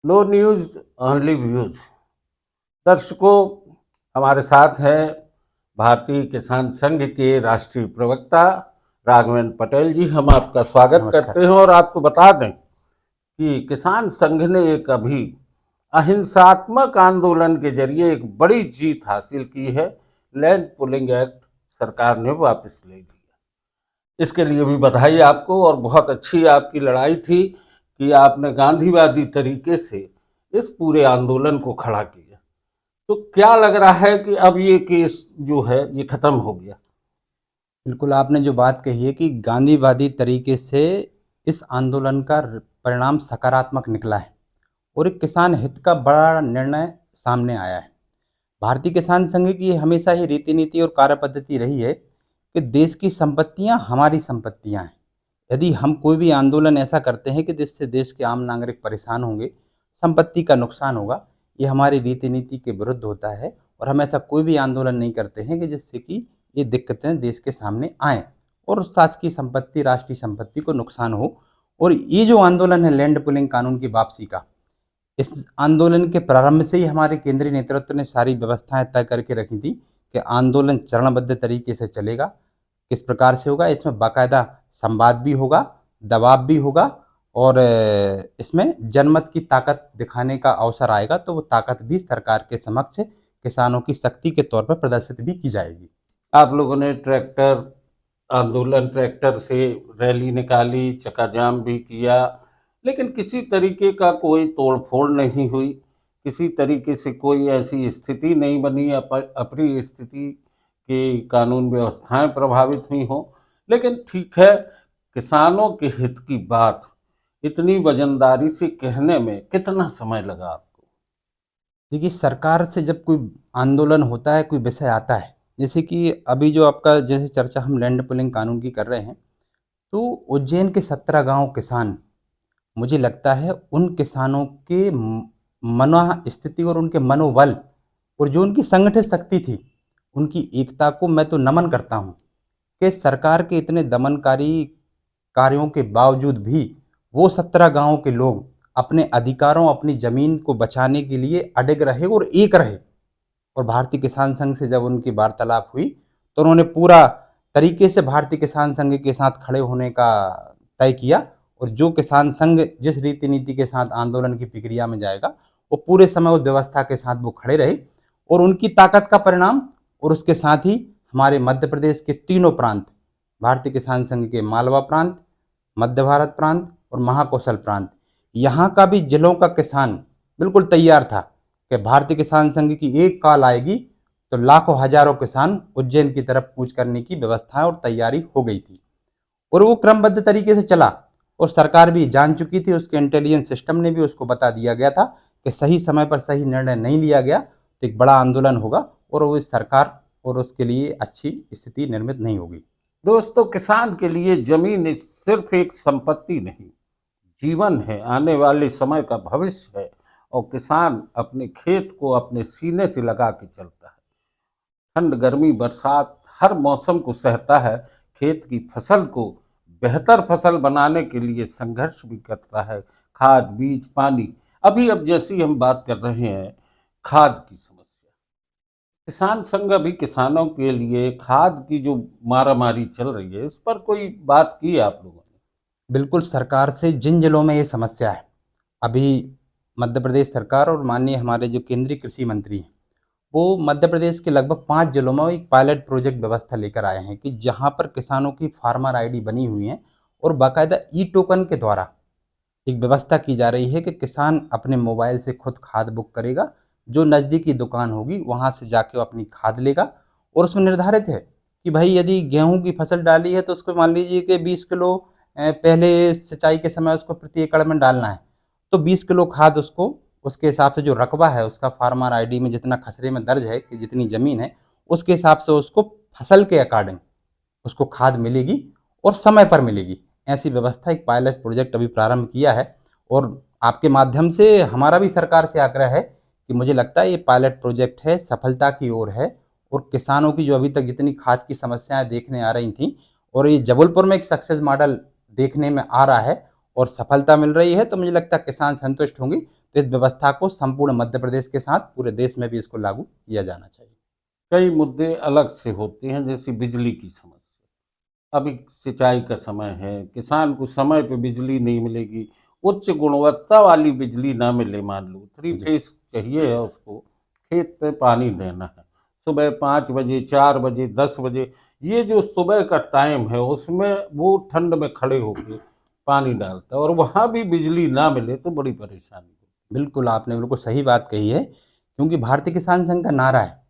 No news only views. दर्शकों, हमारे साथ हैं भारतीय किसान संघ के राष्ट्रीय प्रवक्ता राघवेंद्र पटेल जी। हम आपका स्वागत नमस्कार। करते हैं और आपको बता दें कि किसान संघ ने एक अभी अहिंसात्मक आंदोलन के जरिए एक बड़ी जीत हासिल की है। लैंड पुलिंग एक्ट सरकार ने वापस ले लिया। इसके लिए भी बधाई आपको, और बहुत अच्छी आपकी लड़ाई थी कि आपने गांधीवादी तरीके से इस पूरे आंदोलन को खड़ा किया। तो क्या लग रहा है कि अब ये केस जो है ये खत्म हो गया? बिल्कुल, आपने जो बात कही है कि गांधीवादी तरीके से इस आंदोलन का परिणाम सकारात्मक निकला है और एक किसान हित का बड़ा निर्णय सामने आया है। भारतीय किसान संघ की हमेशा ही रीति नीति और कार्यपद्धति रही है कि देश की संपत्तियां हमारी संपत्तियां हैं। यदि हम कोई भी आंदोलन ऐसा करते हैं कि जिससे देश के आम नागरिक परेशान होंगे, संपत्ति का नुकसान होगा, ये हमारी रीति नीति के विरुद्ध होता है और हम ऐसा कोई भी आंदोलन नहीं करते हैं कि जिससे कि ये दिक्कतें देश के सामने आएँ और शासकीय संपत्ति, राष्ट्रीय संपत्ति को नुकसान हो। और ये जो आंदोलन है लैंड पुलिंग कानून की वापसी का, इस आंदोलन के प्रारंभ से ही हमारे केंद्रीय नेतृत्व ने सारी व्यवस्थाएं तय करके रखी थी कि आंदोलन चरणबद्ध तरीके से चलेगा। किस प्रकार से होगा, इसमें बाकायदा संवाद भी होगा, दबाव भी होगा और इसमें जनमत की ताकत दिखाने का अवसर आएगा, तो वो ताकत भी सरकार के समक्ष किसानों की शक्ति के तौर पर प्रदर्शित भी की जाएगी। आप लोगों ने ट्रैक्टर आंदोलन, ट्रैक्टर से रैली निकाली, चक्का जाम भी किया, लेकिन किसी तरीके का कोई तोड़फोड़ नहीं हुई। किसी तरीके से कोई ऐसी स्थिति नहीं बनी, अप्रिय स्थिति कि कानून व्यवस्थाएं प्रभावित हुई हों। लेकिन ठीक है, किसानों के हित की बात इतनी वजनदारी से कहने में कितना समय लगा आपको? देखिए, सरकार से जब कोई आंदोलन होता है, कोई विषय आता है, जैसे कि अभी जो आपका जैसे चर्चा हम लैंड पुलिंग कानून की कर रहे हैं, तो उज्जैन के 17 गांव किसान, मुझे लगता है उन किसानों के मनोस्थिति और उनके मनोबल और जो उनकी संगठित शक्ति थी, उनकी एकता को मैं तो नमन करता हूँ कि सरकार के इतने दमनकारी कार्यों के बावजूद भी वो 17 गांवों के लोग अपने अधिकारों, अपनी जमीन को बचाने के लिए अडिग रहे और एक रहे। और भारतीय किसान संघ से जब उनकी वार्तालाप हुई तो उन्होंने पूरा तरीके से भारतीय किसान संघ के साथ खड़े होने का तय किया और जो किसान संघ जिस रीति नीति के साथ आंदोलन की प्रक्रिया में जाएगा, वो पूरे समय उस व्यवस्था के साथ वो खड़े रहे। और उनकी ताकत का परिणाम और उसके साथ ही हमारे मध्य प्रदेश के तीनों प्रांत, भारतीय किसान संघ के मालवा प्रांत, मध्य भारत प्रांत और महाकौशल प्रांत, यहाँ का भी जिलों का किसान बिल्कुल तैयार था कि भारतीय किसान संघ की एक कॉल आएगी तो लाखों हजारों किसान उज्जैन की तरफ कूच करने की व्यवस्था और तैयारी हो गई थी। और वो क्रमबद्ध तरीके से चला और सरकार भी जान चुकी थी, उसके इंटेलिजेंस सिस्टम ने भी उसको बता दिया गया था कि सही समय पर सही निर्णय नहीं लिया गया तो एक बड़ा आंदोलन होगा और वो सरकार और उसके लिए अच्छी स्थिति निर्मित नहीं होगी। दोस्तों, किसान के लिए जमीन सिर्फ एक संपत्ति नहीं, जीवन है, आने वाले समय का भविष्य है। और किसान अपने खेत को अपने सीने से लगा के चलता है। ठंड, गर्मी, बरसात, हर मौसम को सहता है। खेत की फसल को बेहतर फसल बनाने के लिए संघर्ष भी करता है। खाद, बीज, पानी। अभी अब जैसी हम बात कर रहे हैं खाद की समस्या, किसान संघ अभी किसानों के लिए खाद की जो मारामारी चल रही है, इस पर कोई बात की आप लोगों ने? बिल्कुल, सरकार से जिन जिलों में ये समस्या है, अभी मध्य प्रदेश सरकार और माननीय हमारे जो केंद्रीय कृषि मंत्री हैं, वो मध्य प्रदेश के लगभग 5 जिलों में एक पायलट प्रोजेक्ट व्यवस्था लेकर आए हैं कि जहां पर किसानों की फार्मर आईडी बनी हुई है और बाकायदा ई टोकन के द्वारा एक व्यवस्था की जा रही है कि किसान अपने मोबाइल से खुद खाद बुक करेगा, जो नज़दीकी दुकान होगी वहां से जाके वो अपनी खाद लेगा। और उसमें निर्धारित है कि भाई यदि गेहूं की फसल डाली है तो उसको मान लीजिए कि 20 किलो पहले सिंचाई के समय उसको प्रति एकड़ में डालना है, तो 20 किलो खाद उसको उसके हिसाब से जो रकबा है उसका फार्मर आईडी में जितना खसरे में दर्ज है कि जितनी ज़मीन है उसके हिसाब से उसको फसल के अकॉर्डिंग उसको खाद मिलेगी और समय पर मिलेगी। ऐसी व्यवस्था एक पायलट प्रोजेक्ट अभी प्रारंभ किया है और आपके माध्यम से हमारा भी सरकार से आग्रह है कि मुझे लगता है ये पायलट प्रोजेक्ट है, सफलता की ओर है और किसानों की जो अभी तक जितनी खाद की समस्याएं देखने आ रही थी और ये जबलपुर में एक सक्सेस मॉडल देखने में आ रहा है और सफलता मिल रही है, तो मुझे लगता है किसान संतुष्ट होंगे। तो इस व्यवस्था को संपूर्ण मध्य प्रदेश के साथ पूरे देश में भी इसको लागू किया जाना चाहिए। कई मुद्दे अलग से होते हैं, जैसे बिजली की समस्या। अभी सिंचाई का समय है, किसान को समय पे बिजली नहीं मिलेगी, उच्च गुणवत्ता वाली बिजली ना मिले, मान लो 3 जी, फेज चाहिए है उसको, खेत पे पानी देना है, सुबह 5 बजे, 4 बजे, 10 बजे, ये जो सुबह का टाइम है उसमें वो ठंड में खड़े होके पानी डालता है, और वहाँ भी बिजली ना मिले तो बड़ी परेशानी होती बिल्कुल आपने बिल्कुल सही बात कही है, क्योंकि भारतीय किसान संघ का नारा है,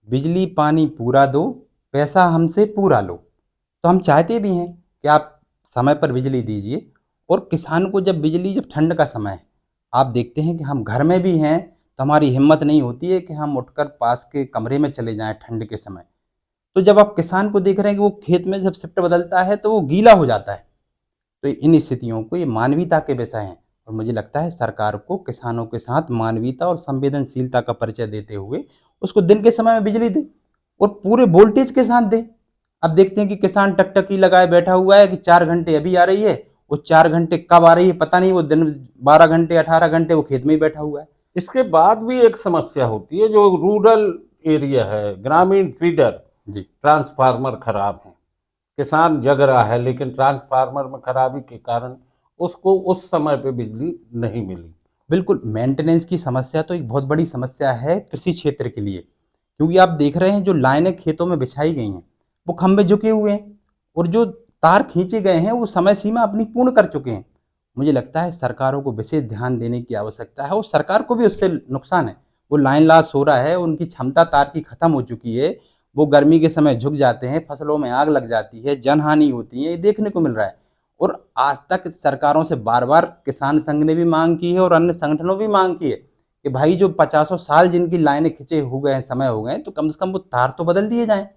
बिजली पानी पूरा दो, पैसा हमसे पूरा लो। तो हम चाहते भी हैं कि आप समय पर बिजली दीजिए, और किसान को जब बिजली, जब ठंड का समय है, आप देखते हैं कि हम घर में भी हैं, तो हमारी हिम्मत नहीं होती है कि हम उठकर पास के कमरे में चले जाएँ ठंड के समय। तो जब आप किसान को देख रहे हैं कि वो खेत में जब शिफ्ट बदलता है तो वो गीला हो जाता है। तो इन स्थितियों को, ये मानवीयता के विषय हैं, और मुझे लगता है सरकार को किसानों के साथ मानवीयता और संवेदनशीलता का परिचय देते हुए उसको दिन के समय में बिजली दे, और पूरे वोल्टेज के साथ दे। अब देखते हैं कि किसान टकटकी लगाए बैठा हुआ है कि 4 घंटे अभी आ रही है, वो 4 घंटे कब आ रही है पता नहीं, वो दिन 12 घंटे 18 घंटे वो खेत में ही बैठा हुआ है। है। इसके बाद भी एक समस्या होती है, जो रूरल एरिया है, ग्रामीण फीडर जी, ट्रांसफार्मर खराब है, किसान जग रहा है लेकिन ट्रांसफार्मर में खराबी के कारण उसको उस समय पे बिजली नहीं मिली। बिल्कुल, मेंटेनेंस की समस्या तो एक बहुत बड़ी समस्या है कृषि क्षेत्र के लिए, क्योंकि आप देख रहे हैं जो लाइनें खेतों में बिछाई गई हैं, वो खंभे झुके हुए हैं, और जो तार खींचे गए हैं, वो समय सीमा अपनी पूर्ण कर चुके हैं। मुझे लगता है सरकारों को विशेष ध्यान देने की आवश्यकता है, और सरकार को भी उससे नुकसान है। वो लाइन लॉस हो रहा है, उनकी क्षमता तार की खत्म हो चुकी है, वो गर्मी के समय झुक जाते हैं, फसलों में आग लग जाती है, जनहानि होती है, ये देखने को मिल रहा है। और आज तक सरकारों से बार-बार किसान संघ ने भी मांग की है और अन्य संगठनों भी मांग की है कि भाई जो 50 साल जिनकी लाइनें खिंचे हो गए हैं, समय हो गए हैं, तो कम से कम वो तार तो बदल दिए जाएँ।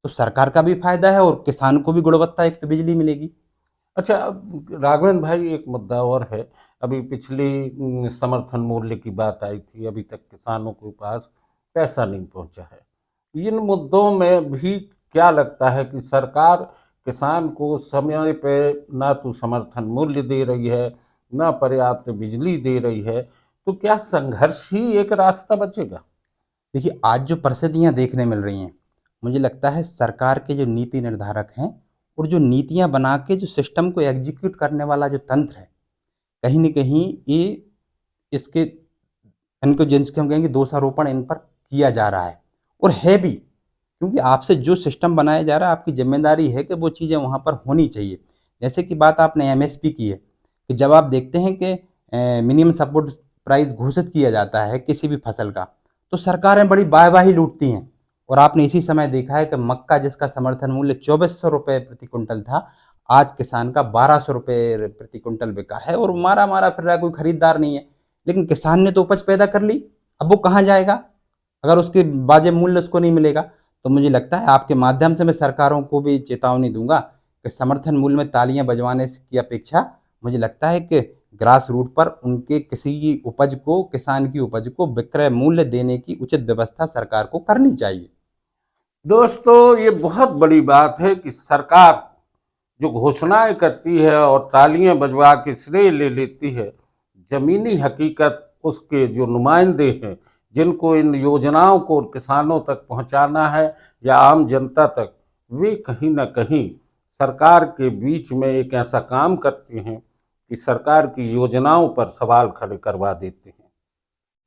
तो सरकार का भी फायदा है और किसान को भी गुणवत्ता युक्त बिजली मिलेगी। अच्छा, अब राघवन भाई एक मुद्दा और है। अभी पिछली समर्थन मूल्य की बात आई थी, अभी तक किसानों के पास पैसा नहीं पहुंचा है। इन मुद्दों में भी क्या लगता है कि सरकार किसान को समय पे ना तो समर्थन मूल्य दे रही है, ना पर्याप्त बिजली दे रही है, तो क्या संघर्ष ही एक रास्ता बचेगा? देखिए, आज जो परिस्थितियाँ देखने मिल रही हैं, मुझे लगता है सरकार के जो नीति निर्धारक हैं और जो नीतियाँ बना के जो सिस्टम को एग्ज़ीक्यूट करने वाला जो तंत्र है, कहीं न कहीं ये इसके इनको जिसको हम कहेंगे दोषारोपण इन पर किया जा रहा है, और है भी। क्योंकि आपसे जो सिस्टम बनाया जा रहा है, आपकी ज़िम्मेदारी है कि वो चीज़ें वहाँ पर होनी चाहिए। जैसे कि बात आपने एमएसपी की है, कि जब आप देखते हैं कि मिनिमम सपोर्ट प्राइस घोषित किया जाता है किसी भी फसल का, तो सरकारें बड़ी वाहवाही लूटती हैं। और आपने इसी समय देखा है कि मक्का जिसका समर्थन मूल्य ₹2400 प्रति क्विंटल था, आज किसान का ₹1200 प्रति क्विंटल बिका है, और मारा-मारा फिर रहा है, कोई खरीदार नहीं है। लेकिन किसान ने तो उपज पैदा कर ली, अब वो कहाँ जाएगा? अगर उसके वाजिब मूल्य उसको नहीं मिलेगा। तो मुझे लगता है आपके माध्यम से मैं सरकारों को भी चेतावनी दूँगा कि समर्थन मूल्य में तालियाँ बजवाने की अपेक्षा मुझे लगता है कि ग्रास रूट पर उनके किसी उपज को, किसान की उपज को विक्रय मूल्य देने की उचित व्यवस्था सरकार को करनी चाहिए। दोस्तों, ये बहुत बड़ी बात है कि सरकार जो घोषणाएं करती है और तालियां बजवा के श्रेय ले लेती है, जमीनी हकीकत उसके जो नुमाइंदे हैं, जिनको इन योजनाओं को किसानों तक पहुंचाना है या आम जनता तक, वे कहीं ना कहीं सरकार के बीच में एक ऐसा काम करते हैं कि सरकार की योजनाओं पर सवाल खड़े करवा देते हैं।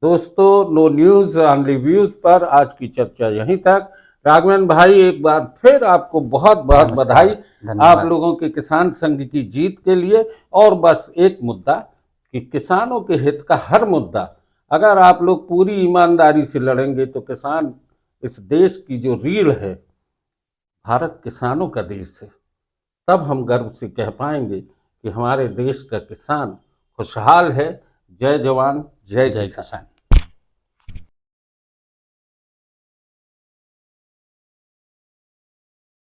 दोस्तों, नो न्यूज़ ऑनली व्यूज़ पर आज की चर्चा यहीं तक। राघवन भाई, एक बार फिर आपको बहुत बहुत बधाई, नमस्कार, आप धन्यवाद। लोगों के किसान संघ की जीत के लिए। और बस एक मुद्दा कि किसानों के हित का हर मुद्दा अगर आप लोग पूरी ईमानदारी से लड़ेंगे तो किसान, इस देश की जो रीढ़ है, भारत किसानों का देश है, तब हम गर्व से कह पाएंगे कि हमारे देश का किसान खुशहाल है। जय जवान, जय जय किसान। किसान।